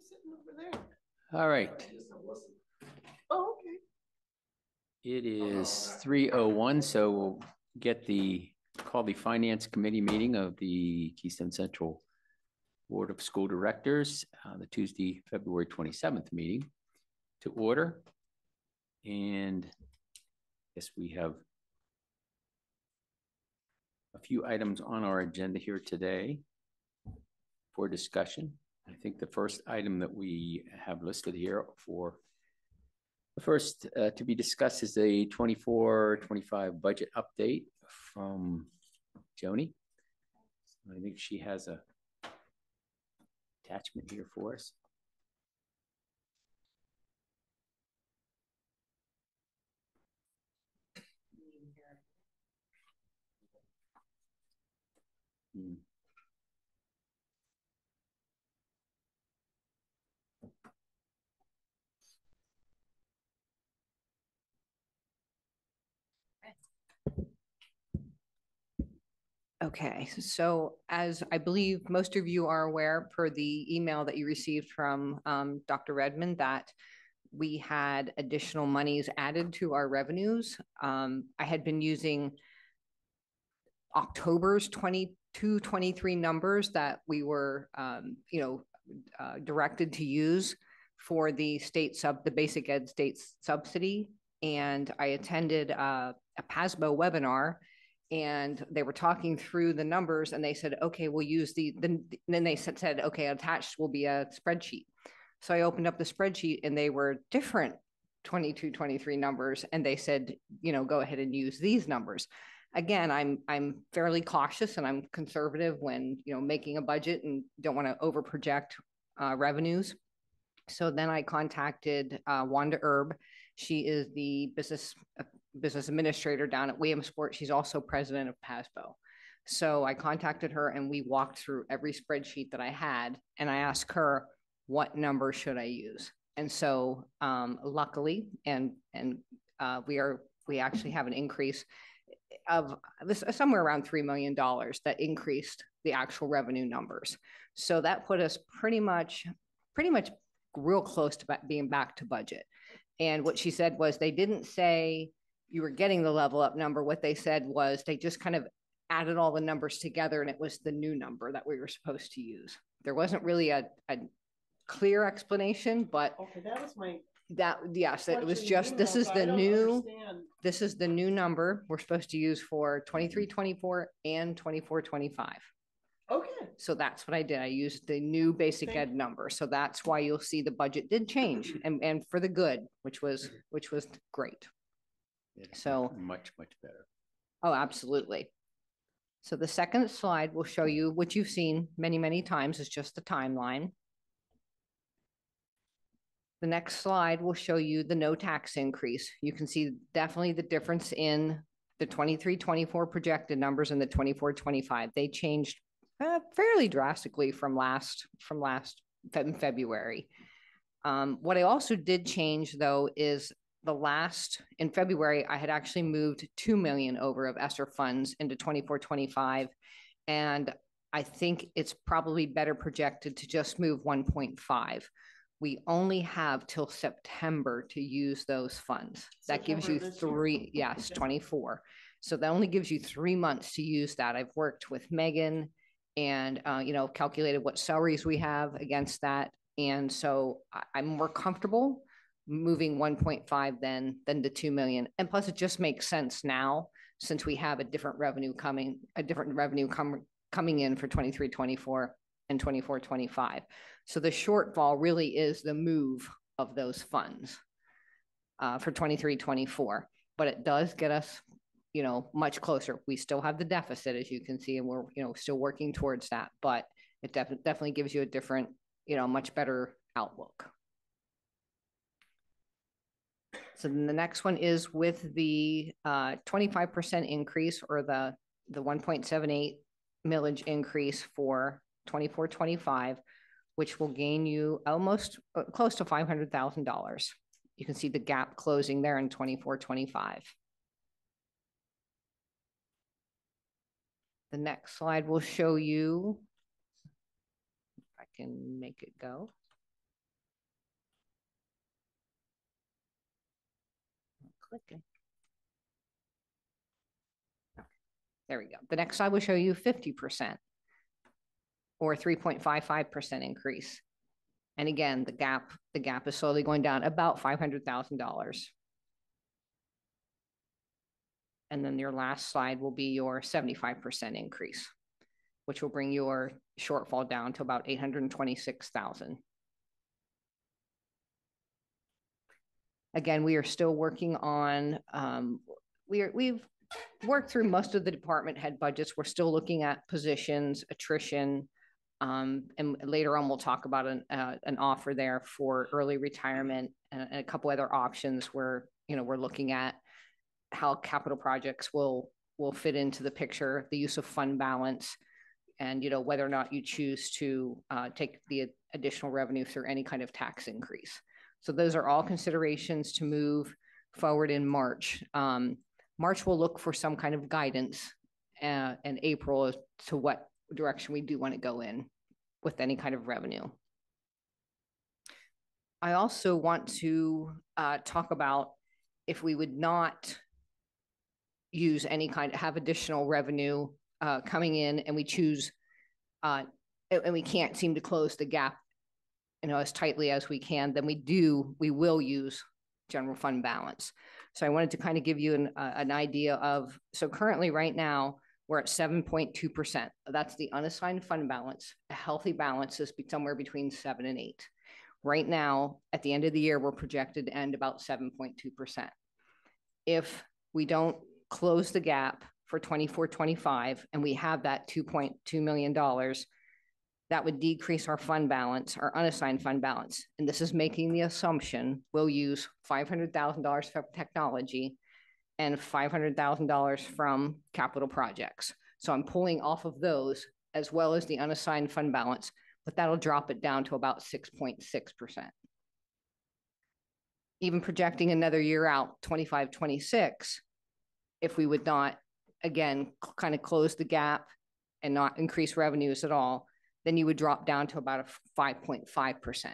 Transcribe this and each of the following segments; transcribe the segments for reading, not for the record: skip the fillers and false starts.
Sitting over there. All right. Oh, okay. It is 3:01, so we'll call the Finance Committee meeting of the Keystone Central Board of School Directors, the Tuesday, February 27th meeting to order. And I guess we have a few items on our agenda here today for discussion. I think the first item that we have listed here for the first to be discussed is a 24-25 budget update from Joni. I think she has a attachment here for us. Okay, so as I believe most of you are aware, per the email that you received from Dr. Redmond, that we had additional monies added to our revenues. I had been using October's 22, 23 numbers that we were, directed to use for the basic ed state subsidy. And I attended a PASBO webinar, and they were talking through the numbers, and they said, okay, we'll use then they said, okay, attached will be a spreadsheet. So I opened up the spreadsheet, and they were different 22, 23 numbers. And they said, go ahead and use these numbers. Again, I'm fairly cautious and I'm conservative when, making a budget, and don't want to over project revenues. So then I contacted Wanda Erb. She is the business administrator down at Williamsport. She's also president of PASBO. So I contacted her, and we walked through every spreadsheet that I had, and I asked her, what number should I use? And so luckily, we actually have an increase of this somewhere around $3 million that increased the actual revenue numbers. So that put us pretty much real close to being back to budget. And what she said was, they didn't say you were getting the level up number. What they said was they just kind of added all the numbers together, and it was the new number that we were supposed to use. There wasn't really a clear explanation, but okay, that was my yes, it was just, this is the new number we're supposed to use for 23-24 and 24-25. Okay. So that's what I did. I used the new basic ed number. So that's why you'll see the budget did change, and for the good, which was great. So much better. Oh, absolutely. So the second slide will show you what you've seen many times, is just the timeline. The next slide will show you the no tax increase. You can see definitely the difference in the 23-24 projected numbers and the 24-25. They changed fairly drastically from last February. What I also did change, though, is in February, I had actually moved 2 million over of ESSER funds into 24-25. And I think it's probably better projected to just move 1.5. We only have till September to use those funds. That gives you 24. So that only gives you 3 months to use that. I've worked with Megan and, calculated what salaries we have against that. And so I'm more comfortable moving 1.5 than the 2 million. And plus it just makes sense now, since we have a different revenue coming in for 23-24 and 24-25. So the shortfall really is the move of those funds for 23-24, but it does get us, much closer. We still have the deficit, as you can see, and we're, still working towards that, but it definitely gives you a different, much better outlook. So then the next one is with the 25% increase, or the 1.78 millage increase for 24-25, which will gain you almost close to $500,000. You can see the gap closing there in 24-25. The next slide will show you, if I can make it go. clicking. There we go. The next slide will show you 50% or 3.55% increase. And again, the gap is slowly going down about $500,000. And then your last slide will be your 75% increase, which will bring your shortfall down to about 826,000. Again, we are still working on, we've worked through most of the department head budgets. We're still looking at positions, attrition, and later on we'll talk about an offer there for early retirement and a couple other options where, we're looking at how capital projects will fit into the picture, the use of fund balance, and whether or not you choose to take the additional revenue through any kind of tax increase. So those are all considerations to move forward in March. March will look for some kind of guidance, and April as to what direction we do want to go in with any kind of revenue. I also want to talk about if we would not use any have additional revenue coming in, and we choose, and we can't seem to close the gap, as tightly as we can, then we will use general fund balance. So I wanted to kind of give you an idea of, so currently right now, we're at 7.2%. That's the unassigned fund balance. A healthy balance is somewhere between 7 and 8. Right now, at the end of the year, we're projected to end about 7.2%. If we don't close the gap for 24-25, and we have that $2.2 million, that would decrease our fund balance, our unassigned fund balance. And this is making the assumption we'll use $500,000 for technology and $500,000 from capital projects. So I'm pulling off of those as well as the unassigned fund balance, but that'll drop it down to about 6.6%. Even projecting another year out, 25-26, if we would not, again, kind of close the gap and not increase revenues at all, then you would drop down to about a 5.5%.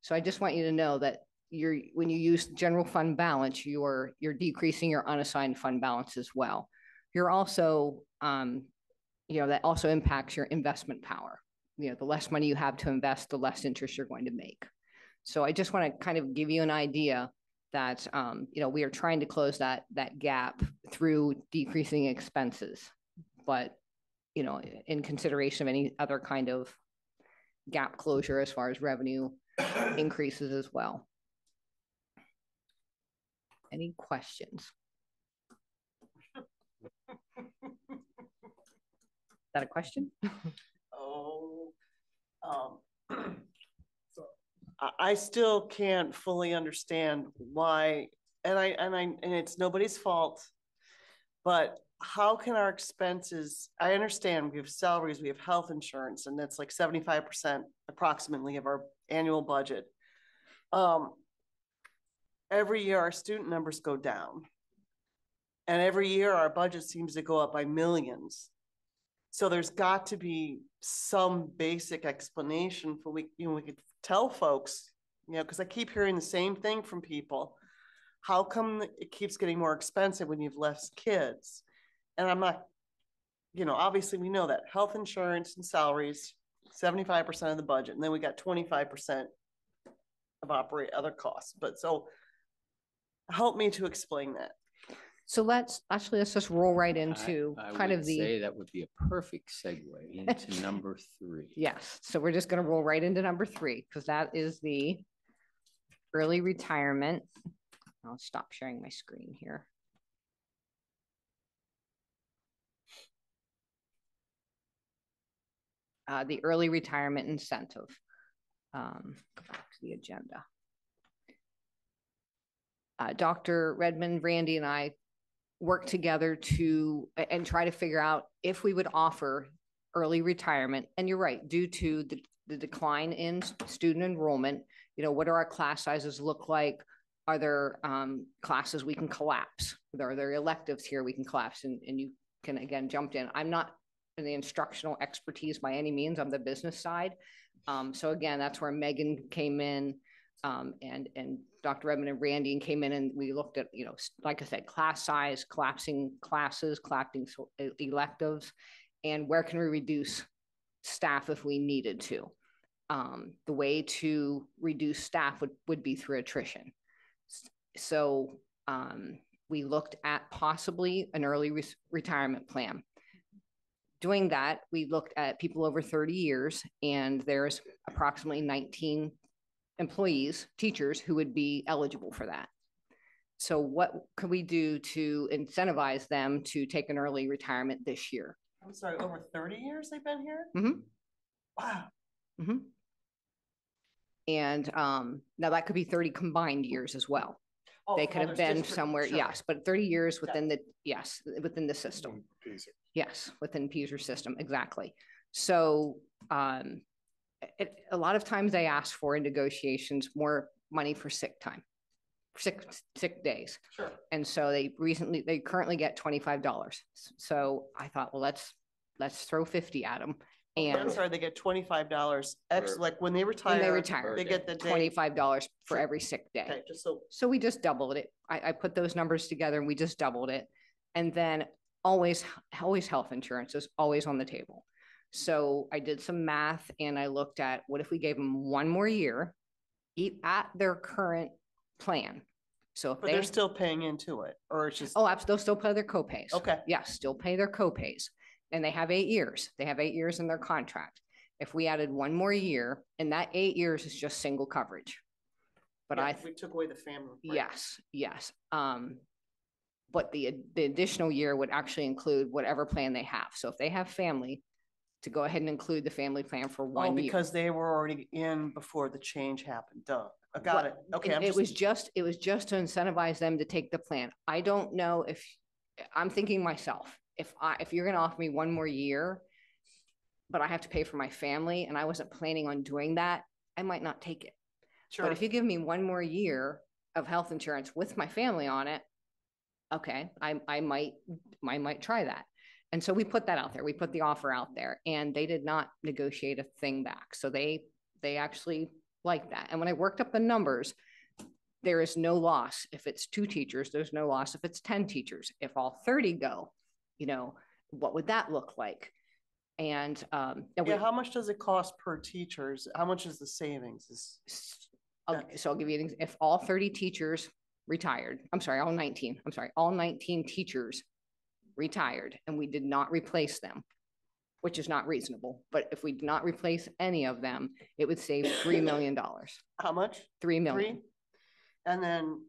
So I just want you to know that when you use general fund balance, you're decreasing your unassigned fund balance as well. You're also, that also impacts your investment power. The less money you have to invest, the less interest you're going to make. So I just want to kind of give you an idea that, we are trying to close that gap through decreasing expenses, but in consideration of any other kind of gap closure as far as revenue increases as well. Any questions? Is that a question? So I still can't fully understand why, and it's nobody's fault, but how can our expenses, I understand we have salaries, we have health insurance, and that's like 75% approximately of our annual budget. Every year our student numbers go down. And every year our budget seems to go up by millions. So there's got to be some basic explanation for we could tell folks, because I keep hearing the same thing from people. How come it keeps getting more expensive when you have less kids? And I'm not, obviously we know that health insurance and salaries, 75% of the budget. And then we got 25% of other costs. But so help me to explain that. So let's just roll right into I would say that would be a perfect segue into number 3. Yes. So we're just going to roll right into number 3, because that is the early retirement. I'll stop sharing my screen here. The early retirement incentive. Go back to the agenda. Dr. Redmond, Randy, and I work together and try to figure out if we would offer early retirement. And you're right, due to the decline in student enrollment, what do our class sizes look like? Are there classes we can collapse? Are there electives here we can collapse? And you can, again, jump in. I'm not in the instructional expertise by any means. I'm the business side. So again, that's where Megan came in. And Dr. Redmond and Randy came in and we looked at, like I said, class size, collapsing classes, collapsing electives, and where can we reduce staff if we needed to. The way to reduce staff would be through attrition. So we looked at possibly an early retirement plan. Doing that, we looked at people over 30 years, and there's approximately 19 employees, teachers, who would be eligible for that. So what could we do to incentivize them to take an early retirement this year? I'm sorry, over 30 years they've been here? Mm-hmm. Wow. Mm-hmm. And now that could be 30 combined years as well. Oh, they could have been somewhere, sure. yes, but 30 years within within the system. Yes, within PSER system, exactly. So a lot of times they ask for in negotiations more money for sick time, sick days. Sure. And so they currently get $25. So I thought, well, let's throw 50 at them. And I'm sorry, they get $25 extra, like when they retire, they get the $25 for every sick day. Okay, so we just doubled it. I put those numbers together and we just doubled it. And then always health insurance is always on the table. So I did some math and I looked at what if we gave them one more year at their current plan. So if they're still paying into it, or it's just absolutely, they'll still pay their copays. Okay. Yes, still pay their copays. And they have 8 years. They have 8 years in their contract. If we added one more year, and that 8 years is just single coverage. But we took away the family. Yes. But the additional year would actually include whatever plan they have. So if they have family, to go ahead and include the family plan for 1 year. Because they were already in before the change happened. Duh. I got it. Okay. It was just to incentivize them to take the plan. I don't know if I'm thinking myself, if you're going to offer me 1 more year, but I have to pay for my family and I wasn't planning on doing that, I might not take it. Sure. But if you give me 1 more year of health insurance with my family on it, okay, I might try that. And so we put that out there. We put the offer out there, and they did not negotiate a thing back. So they actually like that. And when I worked up the numbers, there is no loss. If it's 2 teachers, there's no loss. If it's 10 teachers, if all 30 go, what would that look like? And how much does it cost per teachers? How much is the savings? So I'll give you an example. If all 30 teachers retired, all 19 teachers retired, and we did not replace them, which is not reasonable, but if we did not replace any of them, it would save $3 million. How much? $3 million. 3? And then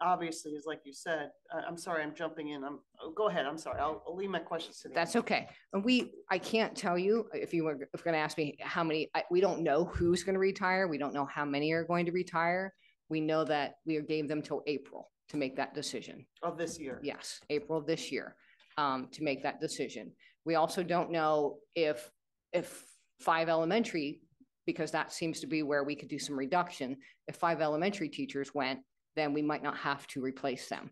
obviously, is like you said, I'm sorry, I'm jumping in. Go ahead. I'm sorry. I'll leave my questions to the That's okay. And I can't tell you if you're going to ask me how many, we don't know who's going to retire. We don't know how many are going to retire. We know that we gave them till April to make that decision. Of this year? Yes, April of this year, to make that decision. We also don't know if 5 elementary, because that seems to be where we could do some reduction. If 5 elementary teachers went, then we might not have to replace them.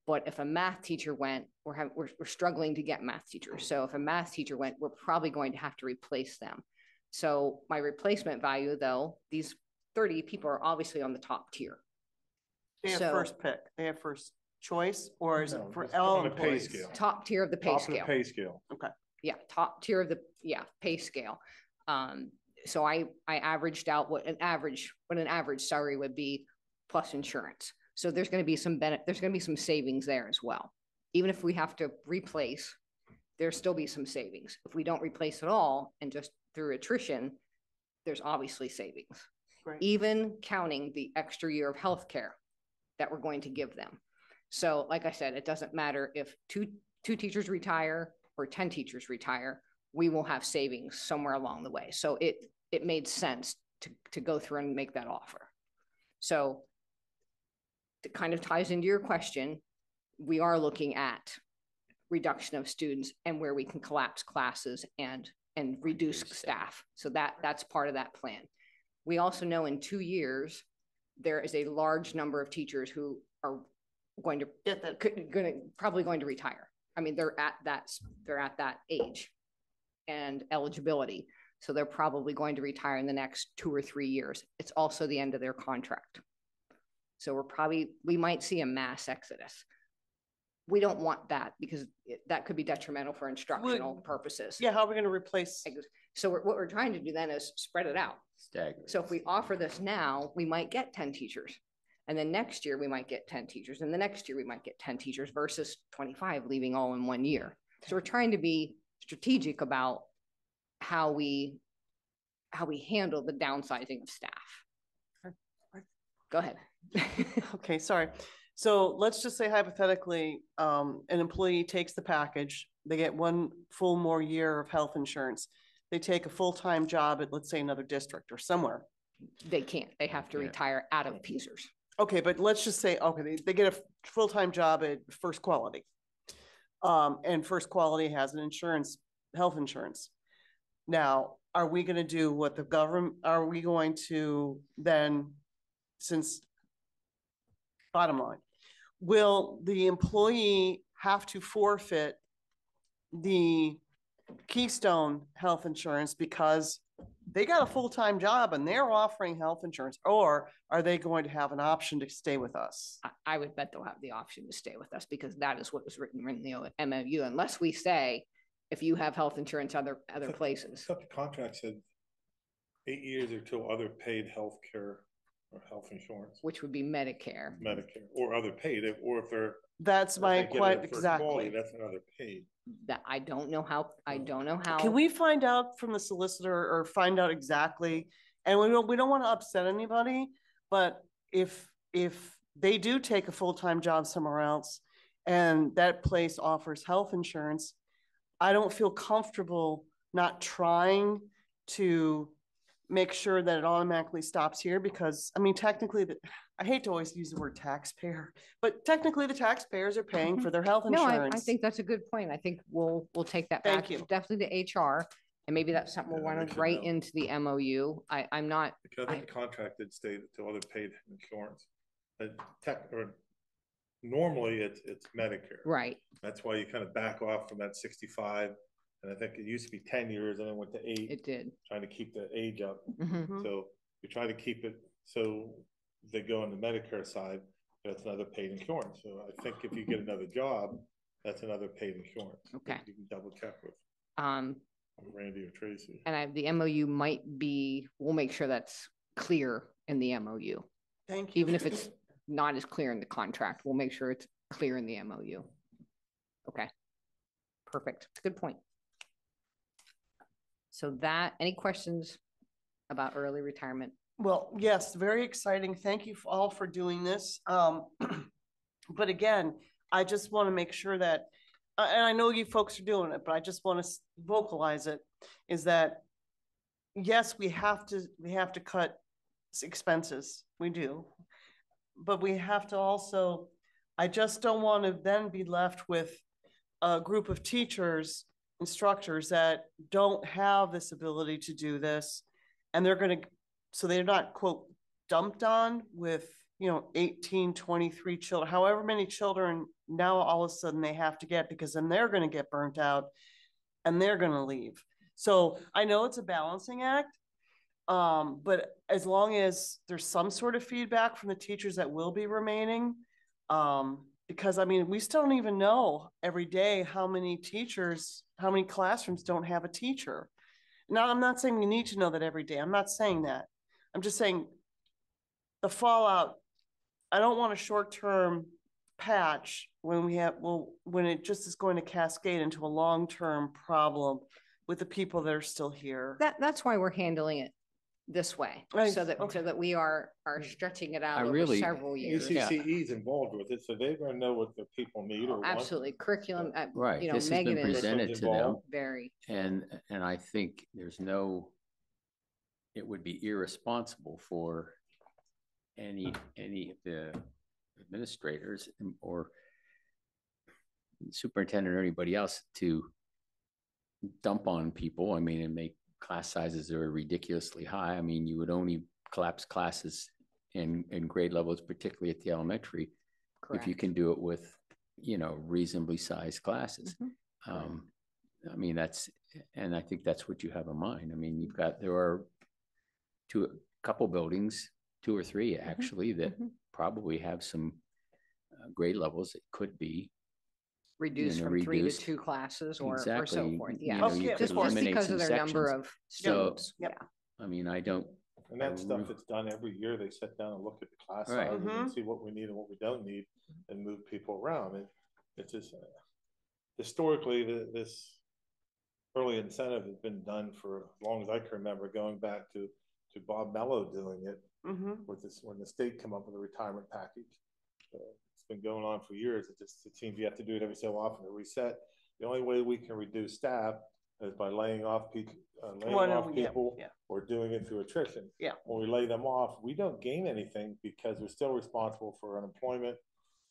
But if a math teacher went, we're struggling to get math teachers. So if a math teacher went, we're probably going to have to replace them. So my replacement value, though, these 30 people are obviously on the top tier. They have first pick. They have first choice, or is it for all employees? Pay scale. Top tier of the pay scale. Top of the pay scale. Okay. Yeah, top tier of the pay scale. So I averaged out what an average salary would be plus insurance. So there's going to be some there's going to be some savings there as well. Even if we have to replace, there'll still be some savings. If we don't replace at all and just through attrition, there's obviously savings. Right. Even counting the extra year of healthcare that we're going to give them. So like I said, it doesn't matter if two teachers retire or 10 teachers retire, we will have savings somewhere along the way. So it made sense to go through and make that offer. So it kind of ties into your question. We are looking at reduction of students and where we can collapse classes and reduce staff. So that's part of that plan. We also know in 2 years, there is a large number of teachers who are probably going to retire. I mean, they're at that age and eligibility. So they're probably going to retire in the next 2 or 3 years. It's also the end of their contract. So we might see a mass exodus. We don't want that because that could be detrimental for instructional purposes. Yeah, how are we going to replace? So what we're trying to do then is spread it out. Stagger. So if we offer this now, we might get 10 teachers. And then next year we might get 10 teachers. And the next year we might get 10 teachers versus 25 leaving all in 1 year. So we're trying to be strategic about how we handle the downsizing of staff. Go ahead. Okay, sorry. So let's just say hypothetically, an employee takes the package, they get 1 full more year of health insurance. They take a full-time job at, let's say, another district or somewhere. They can't. They have to retire out of Peasers. Okay, but let's just say, okay, they get a full-time job at First Quality. And First Quality has an health insurance. Now, are we going to do what the government, are we going to then, since bottom line, will the employee have to forfeit the Keystone health insurance because they got a full-time job and they're offering health insurance, or are they going to have an option to stay with us? I would bet they'll have the option to stay with us because that is what was written in the MOU, unless we say, if you have health insurance other places. I thought the contract said 8 years or till other paid health care or health insurance. Which would be Medicare. Medicare or other paid, or if they're. That's my quite exactly. Quality, that's another paid. That I don't know how. Can we find out from the solicitor or find out exactly? And we don't want to upset anybody, but if they do take a full-time job somewhere else and that place offers health insurance, I don't feel comfortable not trying to make sure that it automatically stops here because, I mean, technically, I hate to always use the word taxpayer, but technically the taxpayers are paying for their health insurance. No, I think that's a good point. I think we'll take that Thank back you. Definitely to HR, and maybe that's something we'll want to write into the MOU. I'm not. Because I think the contract did state to other paid insurance. Normally it's Medicare. Right. That's why you kind of back off from that 65. And I think it used to be 10 years and then went to 8. It did. Trying to keep the age up. Mm-hmm. So you're trying to keep it so they go on the Medicare side, that's another paid insurance. So I think if you get another job, that's another paid insurance. Okay. You can double check with Randy or Tracy. And the MOU might be, we'll make sure that's clear in the MOU. Thank you. Even if it's not as clear in the contract, we'll make sure it's clear in the MOU. Okay. Perfect. Good point. So any questions about early retirement? Well, yes, very exciting. Thank you all for doing this. But again, I just want to make sure that, and I know you folks are doing it, but I just want to vocalize it, is that yes, we have to cut expenses. We do. But we have to also, I just don't want to then be left with a group of teachers, instructors that don't have this ability to do this. And so they're not, quote, dumped on with, 18, 23 children, however many children now all of a sudden they have to get, because then they're going to get burnt out and they're going to leave. So I know it's a balancing act. But as long as there's some sort of feedback from the teachers that will be remaining, because I mean, we still don't even know every day how many classrooms don't have a teacher. Now, I'm not saying we need to know that every day. I'm not saying that. I'm just saying the fallout, I don't want a short-term patch when when it just is going to cascade into a long-term problem with the people that are still here. That's why we're handling it this way, so that we are stretching it out over several years. ACCE is involved with it, so they're going to know what the people need or absolutely want. Curriculum, right? This has been presented to them, very, and I think it would be irresponsible for any of the administrators or superintendent or anybody else to dump on people. I mean, and make class sizes that are ridiculously high. I mean, you would only collapse classes in grade levels, particularly at the elementary, if you can do it with, reasonably sized classes. I mean, And I think that's what you have in mind. I mean, there are a couple buildings, 2 or 3 actually, that probably have some grade levels that could be reduced from 3 to 2 classes or so forth. Yeah. You could Just eliminate because some of their number sections. of students. Yep. Yeah. I mean, I don't. And that stuff is done every year. They sit down and look at the class Right. sizes and see what we need and what we don't need and move people around. And it's just historically, this early incentive has been done for as long as I can remember, going back to Bob Mello doing it with this when the state come up with a retirement package. It's been going on for years. It seems you have to do it every so often to reset. The only way we can reduce staff is by laying off people, or doing it through attrition. Yeah. When we lay them off, we don't gain anything because we're still responsible for unemployment,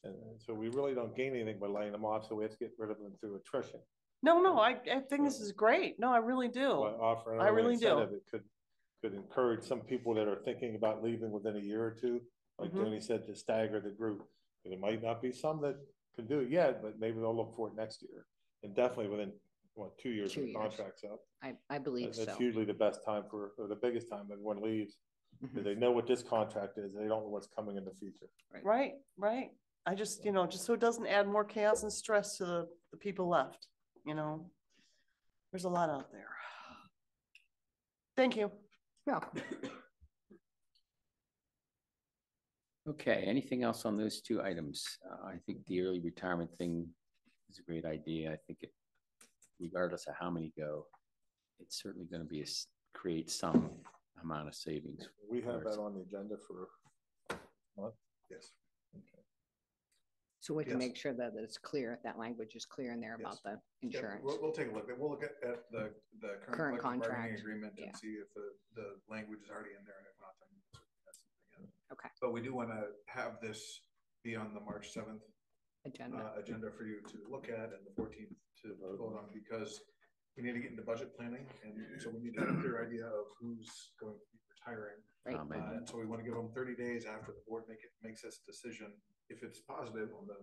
and so we really don't gain anything by laying them off. So we have to get rid of them through attrition. No, I think this is great. No, I really do. By offering I really do. It could encourage some people that are thinking about leaving within a year or two, like Tony said, to stagger the group. There might not be some that can do it yet, but maybe they'll look for it next year, and definitely within 2 years when the contract's up. I believe That's so. usually the best time or the biggest time that everyone leaves. Because they know what this contract is. They don't know what's coming in the future. Right. I just, just so it doesn't add more chaos and stress to the people left, there's a lot out there. Thank you. Yeah. Okay, anything else on those 2 items? I think the early retirement thing is a great idea. I think regardless of how many go, it's certainly going to create some amount of savings. We have that on the agenda for a month. Yes. Okay. So we can make sure that it's clear, that language is clear in there about the insurance. Yeah, we'll take a look. We'll look at the current contract agreement and see if the language is already in there, and if not, then that's something else. Okay. But we do want to have this be on the March 7th agenda for you to look at, and the 14th to vote on, because we need to get into budget planning, and so we need to have a clear idea of who's going to be retiring. Right. And so we want to give them 30 days after the board makes this decision. If it's positive on the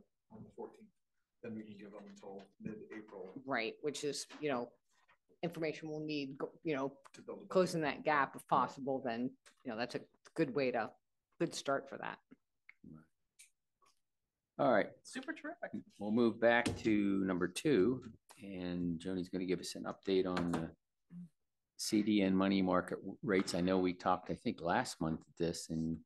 14th, then we can give them until mid-April. Right, which is, information we'll need, to build closing that gap if possible, then, that's a good start for that. All right. Super terrific. We'll move back to number 2, and Joni's going to give us an update on the CD and money market rates. I know we talked, I think, last month at this, and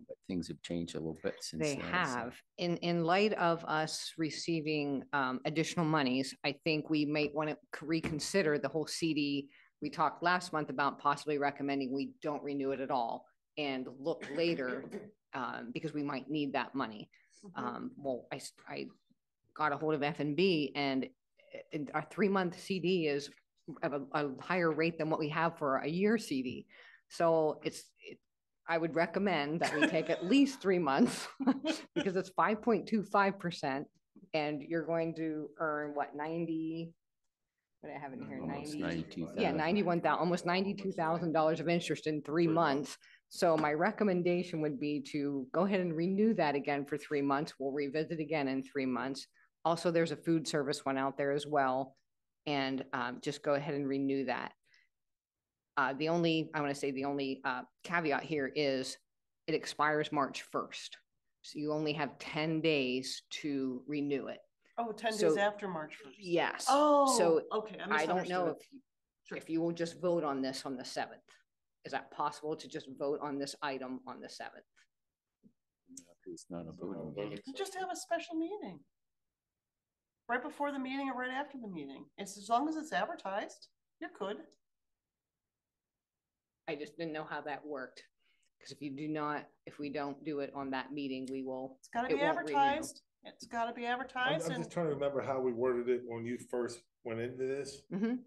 but things have changed a little bit since they then. have. In light of us receiving additional monies, I think we might want to reconsider the whole CD. We talked last month about possibly recommending we don't renew it at all and look later because we might need that money. Well, I got a hold of F&B, and our 3-month CD is of a higher rate than what we have for a year CD. So I would recommend that we take at least 3 months because it's 5.25%, and you're going to earn what, 90? What do I have in here? 92,000. Yeah, 91,000, almost $92,000 of interest in 3 months. So my recommendation would be to go ahead and renew that again for 3 months. We'll revisit again in 3 months. Also, there's a food service one out there as well, and just go ahead and renew that. The only caveat here is it expires March 1st. So you only have 10 days to renew it. Oh, 10 days after March 1st. Yes. Oh, so okay. I don't know if you will just vote on this on the 7th. Is that possible to just vote on this item on the 7th? It's not a voting meeting. Just have a special meeting. Right before the meeting or right after the meeting. It's as long as it's advertised, you could. I just didn't know how that worked. Because if we don't do it on that meeting, It's got to be advertised. It's got to be advertised. I'm just trying to remember how we worded it when you first went into this. I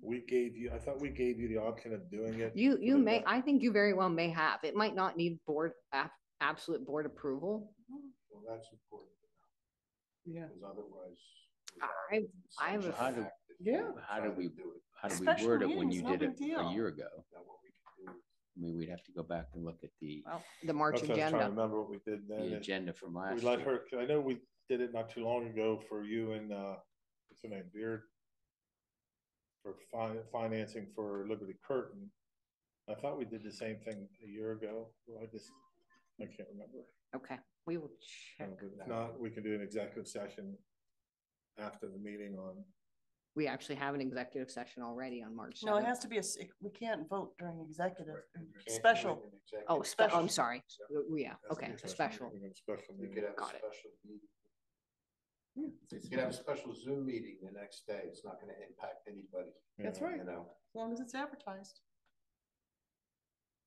thought we gave you the option of doing it. You may, I think you very well may have. It might not need absolute board approval. Well, that's important. Yeah. Because otherwise. I have How do we word it when you did it a year ago? I mean, we'd have to go back and look at the March agenda. I was trying to remember what we did then. The agenda from last year. year. I know we did it not too long ago for you and what's her name, Beard. for financing for Liberty Curtain. I thought we did the same thing a year ago. Well, I can't remember. Okay, we will check. If not, we can do an executive session after the meeting on. We actually have an executive session already on March 7th. No, it has to be we can't vote during executive, special. Oh, special. I'm sorry. Yeah, okay, a special. Special You meeting. could have Got a it. special meeting. You could have a special Zoom meeting the next day. It's not gonna impact anybody. That's Yeah. right. You know, As long as it's advertised.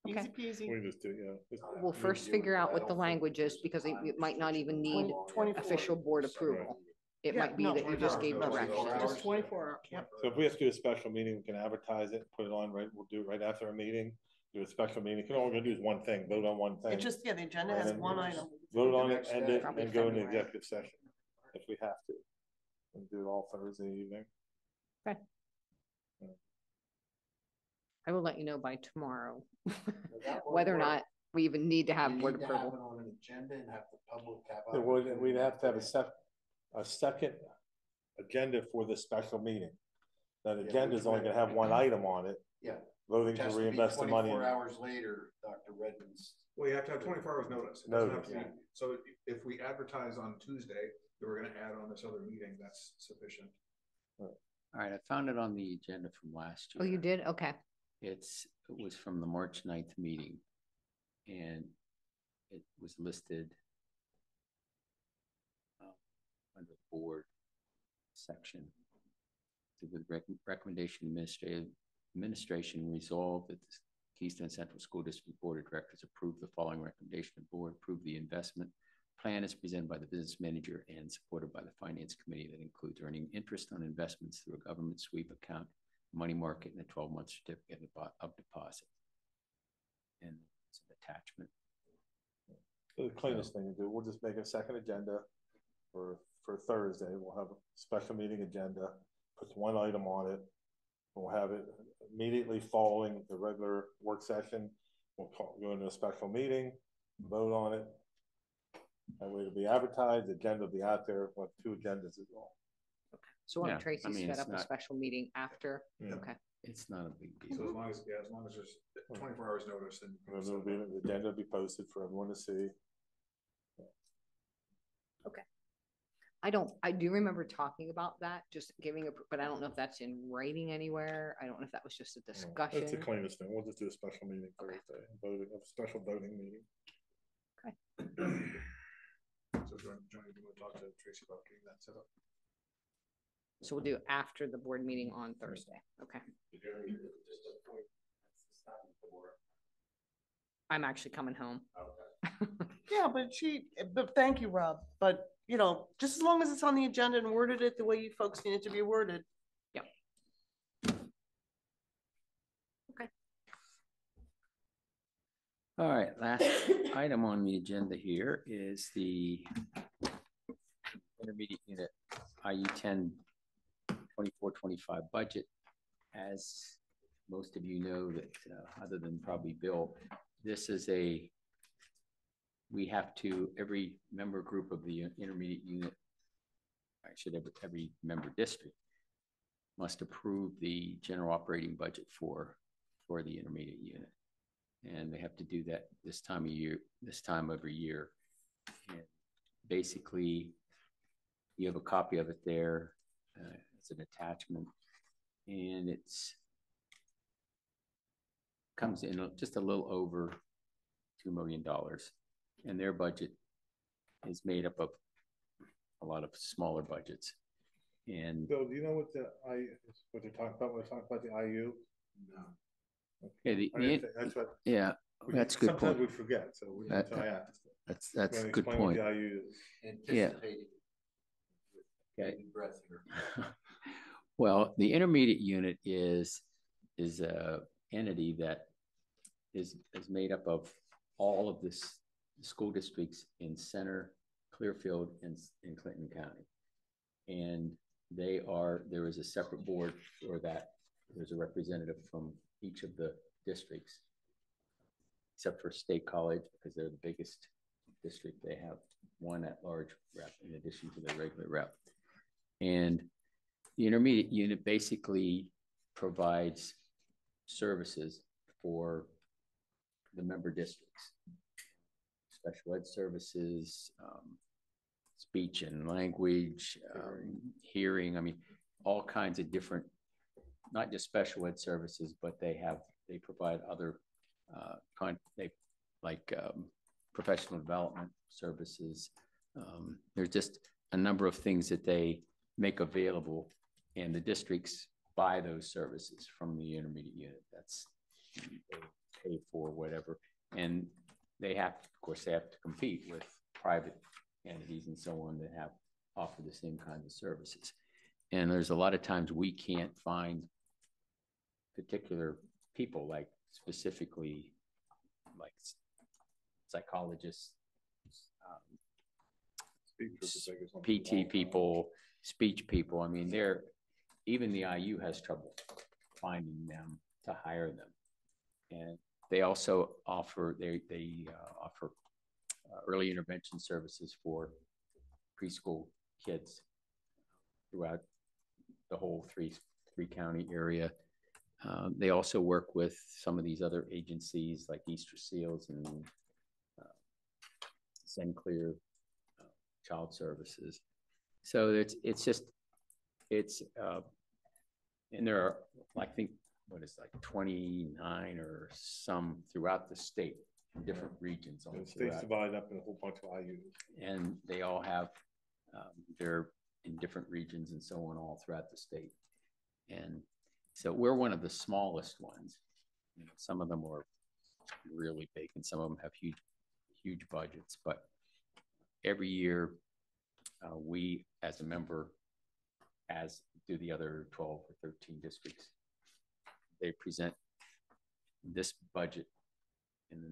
Okay. Easy peasy. We just do, yeah. We'll first figure out what the language is because it might not even need 24. official board approval. It Yeah, might be no, that you just gave 24 direction. hours. Just 24 hours. Yep. So if we have to do a special meeting, we can advertise it, put it on, right, we'll do it right after a meeting, do a special meeting, all we're gonna do is one thing, vote on one thing. It just, yeah, the agenda And has then one we'll item. Vote on it, next end day. it, Probably and go into February. executive session, if we have to. And do it all Thursday evening. I will let you know by tomorrow that will whether or work. not we even need to have You board need to have approval. it on an agenda and have the public have. Yeah, we'd have to have opportunity. a second agenda for the special meeting. That Yeah, agenda is only gonna have one item on it, Yeah. voting It to has to be reinvest the money. 24 hours later, Dr. Redmond's. Well, you have to have 24 hours notice. It doesn't have to be, Notice, so if we advertise on Tuesday, that we're gonna add on this other meeting, that's sufficient. All right, I found it on the agenda from last year. Oh, you did? Okay. It was from the March 9th meeting, and it was listed under the board section. With recommendation administration resolved that the Keystone Central School District Board of Directors approve the following recommendation. The board approve the investment plan as presented by the business manager and supported by the finance committee that includes earning interest on investments through a government sweep account, money market, and a 12-month certificate of deposit. And it's an attachment. The cleanest thing to do, we'll just make a second agenda for Thursday. We'll have a special meeting agenda, put one item on it. We'll have it immediately following the regular work session. We'll go into a special meeting, vote on it. That way it'll be advertised, the agenda will be out there, we'll have two agendas as well. So why Yeah, don't Tracy I mean, set it's up a not- special meeting after? Yeah. Okay. It's not a big So deal. as long as there's 24 hours notice, then. And then the agenda will be posted for everyone to see. I do remember talking about that, just giving but I don't know if that's in writing anywhere. I don't know if that was just a discussion. That's the cleanest thing. We'll just do a special meeting Okay. Thursday, voting, a special voting meeting. So Johnny, you want to talk to Tracy about getting that set up? So we'll do after the board meeting on Thursday. Okay. I'm actually coming home. Yeah, but thank you, Rob. But, you know, just as long as it's on the agenda and worded it the way you folks need it to be worded. Yep. Okay. All right, last item on the agenda here is the intermediate unit IU 10 24-25 budget. As most of you know, that other than probably Bill, this is we have to, every member group of the intermediate unit, actually every member district must approve the general operating budget for the intermediate unit. And they have to do that this time every year. And basically, you have a copy of it there. It's an attachment, and comes in just a little over $2 million. And their budget is made up of a lot of smaller budgets. And Bill, do you know what they're talking about when they talk about the IU? No. okay, That's what. yeah, that's a good Sometimes point. we forget, so that's why I asked. That's a good Explain what point. the IU is. Anticipating. Okay. Taking breath here. Well, the intermediate unit is a entity that is made up of all of this school districts in Center, Clearfield, and in Clinton County. And there is a separate board for that. There's a representative from each of the districts, except for State College, because they're the biggest district. They have one at-large rep in addition to the regular rep. And the intermediate unit basically provides services for the member districts, special ed services, speech and language, hearing. I mean, all kinds of different, not just special ed services, but they provide other professional development services. There's just a number of things that they make available, and the districts buy those services from the intermediate unit. They pay for whatever, and they have to compete with private entities and so on that offer the same kinds of services. And there's a lot of times we can't find particular people, like specifically like psychologists, PT people, speech people. I mean, even the IU has trouble finding them to hire them. And they also offer offer early intervention services for preschool kids throughout the whole three county area. They also work with some of these other agencies like Easter Seals and Send Clear Child Services. So and there are, I think, 29 or some throughout the state, in different regions. The state's divided up in a whole bunch of IUs. And they all have, they're in different regions and so on all throughout the state. And so we're one of the smallest ones. Some of them are really big and some of them have huge budgets. But every year, we as a member, as do the other 12 or 13 districts, they present this budget, and then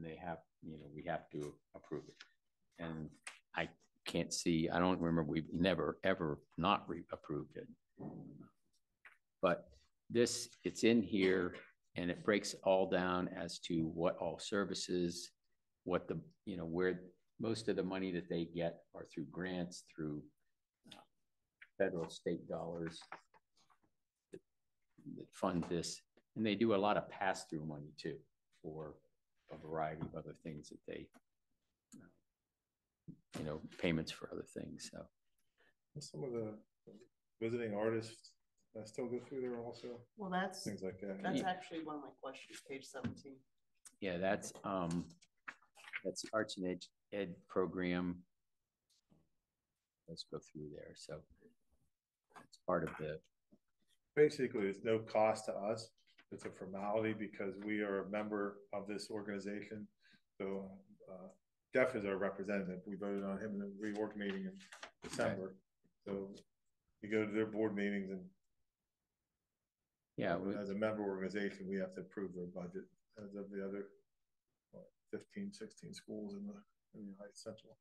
we have to approve it. And I don't remember, we've never ever not approved it. But it's in here, and it breaks all down as to what all services, where most of the money that they get are through grants, through federal, state dollars that fund this. And they do a lot of pass-through money too, for a variety of other things that they, payments for other things. So some of the visiting artists still go through there also. Well, that's things like that. That's actually one of my questions, page 17. Yeah, that's Arts and Ed program. Let's go through there. So it's part of the. Basically, there's no cost to us. It's a formality because we are a member of this organization. So Jeff is our representative. We voted on him in the reorg meeting in December. Okay. So you go to their board meetings, and as a member organization, we have to approve their budget as of the other 15, 16 schools in the United Central.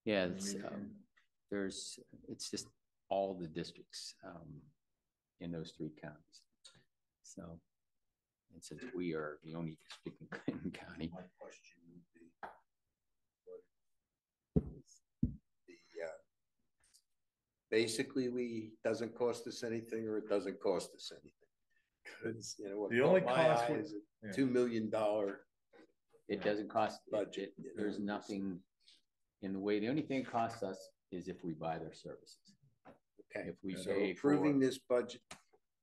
Yeah, it's just all the districts in those 3 counties. So, and since we are the only district in Clinton County, my question would be, basically, doesn't cost us anything, or it doesn't cost us anything. Because the only cost is a $2 million. It doesn't cost budget. There's nothing in the way. The only thing it costs us is if we buy their services. Okay. If we approving this budget,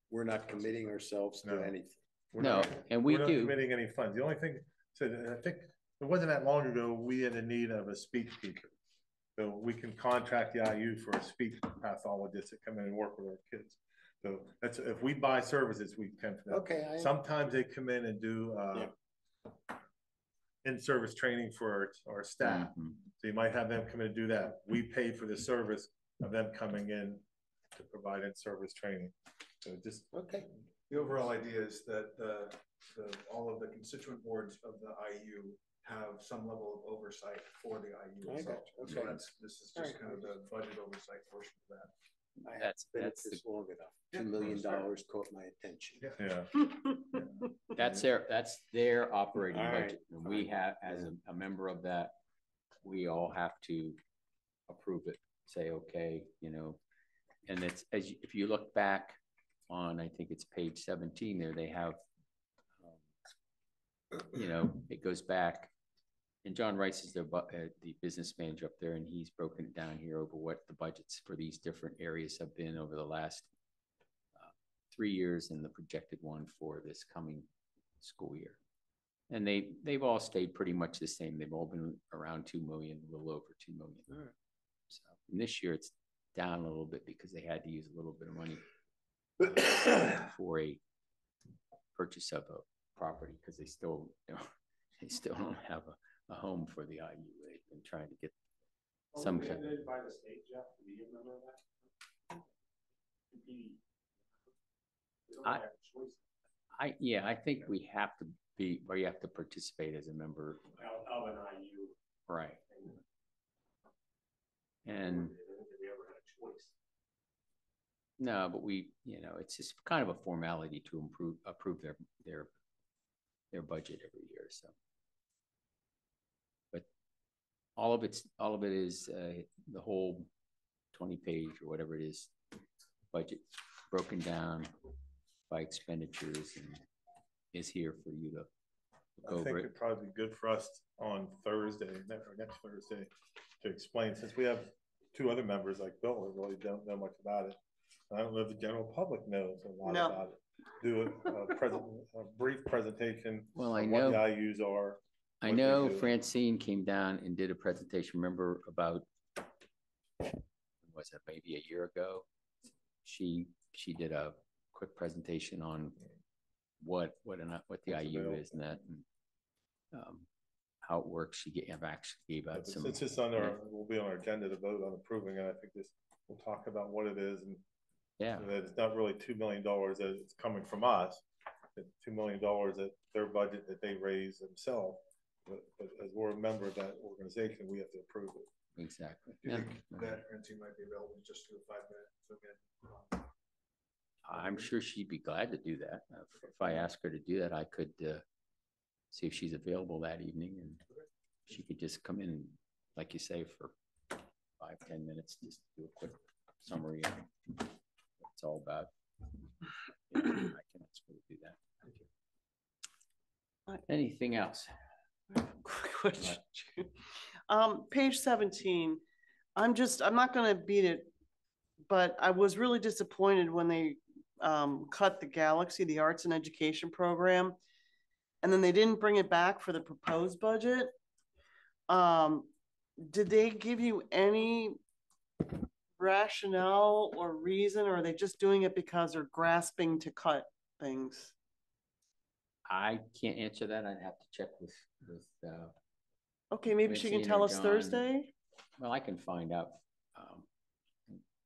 we're not committing ourselves to anything. And we're not committing any funds. The only thing, I think it wasn't that long ago, we had a need of a speech teacher. So we can contract the IU for a speech pathologist to come in and work with our kids. So that's, if we buy services, we can for that. Okay. Sometimes they come in and do in-service training for our staff. Mm-hmm. So you might have them come in and do that. We pay for the service of them coming in to provide in-service training. So just The overall idea is that all of the constituent boards of the IU have some level of oversight for the IU itself. Okay. So this is just kind of the budget oversight portion of that. That's long enough. $2 million caught my attention. Yeah. That's their operating budget. And we have, as a member of that, we all have to approve it. Say, okay, and it's if you look back on, I think it's page 17 there, they have, it goes back, and John Rice is the business manager up there, and he's broken it down here over what the budgets for these different areas have been over the last 3 years and the projected one for this coming school year. And they've all stayed pretty much the same. They've all been around 2 million, a little over 2 million. So and this year it's down a little bit because they had to use a little bit of money for a purchase of a property because they still, don't have a home for the IU. They've been trying to get some kind of. By the state, Jeff, do you remember that? I think we have to be, or you have to participate as a member of an IU, right? And we ever had a choice. No, but it's just kind of a formality to approve their budget every year. So, but all of it is the whole 20-page or whatever it is budget broken down by expenditures and is here for you to go over it. I think it'd probably be good for us on Thursday, or next Thursday, to explain, since we have 2 other members like Bill who really don't know much about it. I don't know if the general public knows a lot about it. Do a brief presentation. Well, I know what the IUs are. I know Francine came down and did a presentation. Remember about, was it maybe a year ago? She did a quick presentation on what the IU is and that, and how it works. She actually gave out some. It's just will be on our agenda to vote on approving, and I think we'll talk about what it is and. Yeah, that it's not really $2 million that it's coming from us. It's $2 million that their budget that they raise themselves. But as we're a member of that organization, we have to approve it. Exactly. Do you think that Francine might be available just to a 5-minute? I'm sure she'd be glad to do that. If I ask her to do that, I could see if she's available that evening, and she could just come in, like you say, for 5-10 minutes, just do a quick summary of what it's all about. Yeah, I can ask her to do that. Thank you. Anything else? Quick question. Page 17. I'm not going to beat it, but I was really disappointed when they cut the Galaxy, the arts and education program, and then they didn't bring it back for the proposed budget. Did they give you any rationale or reason, or are they just doing it because they're grasping to cut things? I can't answer that. I'd have to check with okay, maybe she can tell us Thursday. Well, I can find out,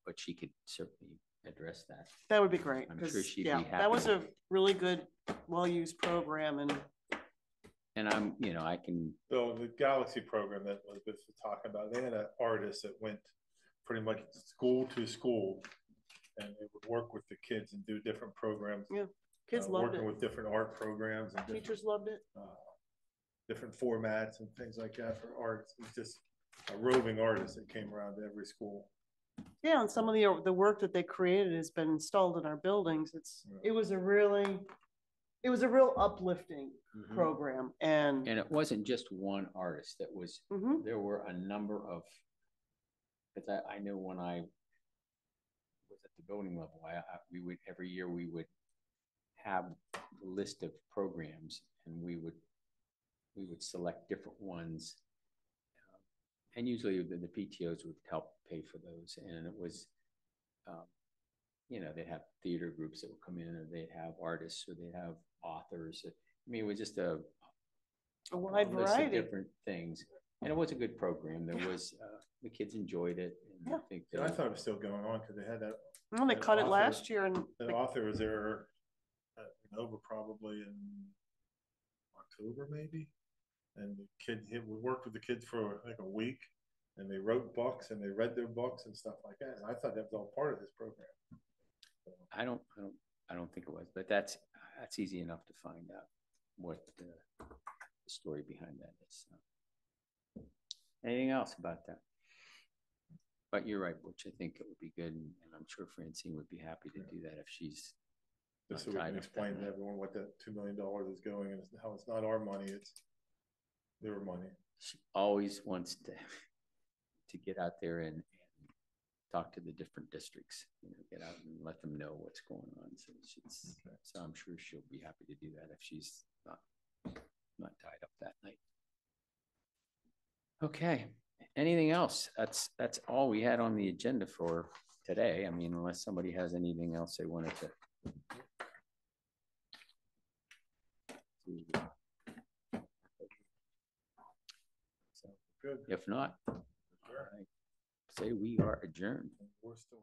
but she could certainly address that. That would be great. I'm sure she'd be happy. That was a really good, well-used program, and I can. So the Galaxy program that Elizabeth was talking about, they had an artist that went pretty much school to school, and they would work with the kids and do different programs. Yeah, kids loved working it. with different art programs and teachers loved it. Different formats and things like that for art. It's just a roving artist that came around to every school. Yeah, and some of the work that they created has been installed in our buildings. It was a real uplifting program, and it wasn't just one artist. That was there were a number of. Because I know when I was at the building level, we would every year we would have a list of programs, and we would select different ones, and usually the PTOs would help pay for those. And it was, they'd have theater groups that would come in, or they'd have artists, or they'd have authors. I mean, it was just a wide variety of different things, and it was a good program. There was the kids enjoyed it. And I thought it was still going on because they had that. Well, they cut it last year, and the author was there over probably in October maybe. And we worked with the kids for like a week, and they wrote books and they read their books and stuff like that. And I thought that was all part of this program. So. I don't think it was, but that's easy enough to find out what the story behind that is. So. Anything else about that? But you're right, Butch. I think it would be good, and I'm sure Francine would be happy to do that if she's Just so we can explain to everyone what that $2 million is going and how it's not our money, it's their money. She always wants to get out there and talk to the different districts, get out and let them know what's going on. So I'm sure she'll be happy to do that if she's not tied up that night. Okay. Anything else? That's all we had on the agenda for today. I mean, unless somebody has anything else they wanted to. So, good. If not, I say we are adjourned. We're still